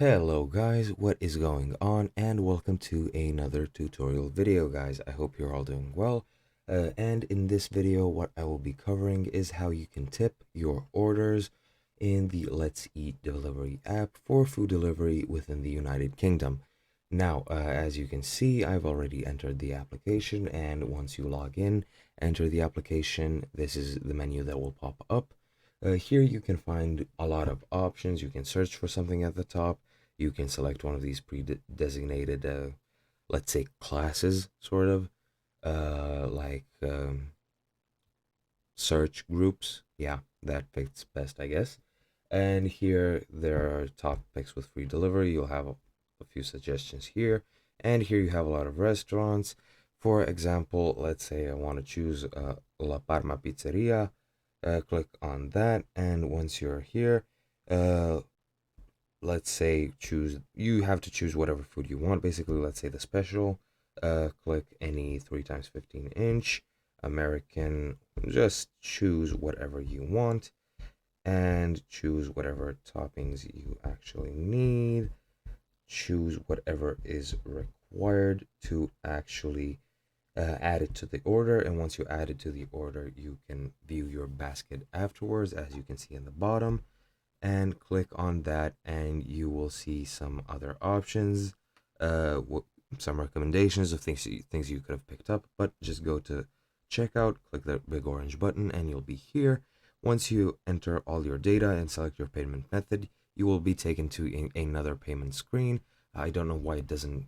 Hello guys, what is going on, and welcome to another tutorial video. Guys, I hope you're all doing well, and in this video what I will be covering is how you can tip your orders in the Let's Eat delivery app for food delivery within the United Kingdom. Now, as you can see, I've already entered the application, and once you log in, enter the application, this is the menu that will pop up. Here you can find a lot of options. You can search for something at the top. You can select one of these pre-designated, let's say, classes, sort of, like search groups. Yeah, that fits best, I guess. And here there are topics with free delivery. You'll have a few suggestions here. And here you have a lot of restaurants. For example, let's say I want to choose La Parma Pizzeria. Click on that. And once you're here, uh, let's say you have to choose whatever food you want. Basically, let's say the special. Click any 3 times 15-inch American. Just choose whatever you want and choose whatever toppings you actually need. Choose whatever is required to actually add it to the order. And once you add it to the order, you can view your basket afterwards, as you can see in the bottom, and click on that, and you will see some other options, uh, some recommendations of things you could have picked up. But just go to checkout, click the big orange button, and you'll be here. Once you enter all your data and select your payment method, you will be taken to another payment screen. I don't know why it doesn't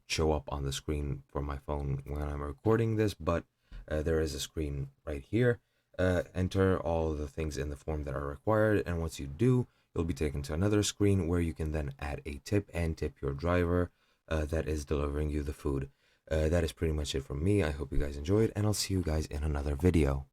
show up on the screen for my phone when I'm recording this, but there is a screen right here. Enter all the things in the form that are required, and once you do, you'll be taken to another screen where you can then add a tip and tip your driver that is delivering you the food. That is pretty much it from me. I hope you guys enjoyed, and I'll see you guys in another video.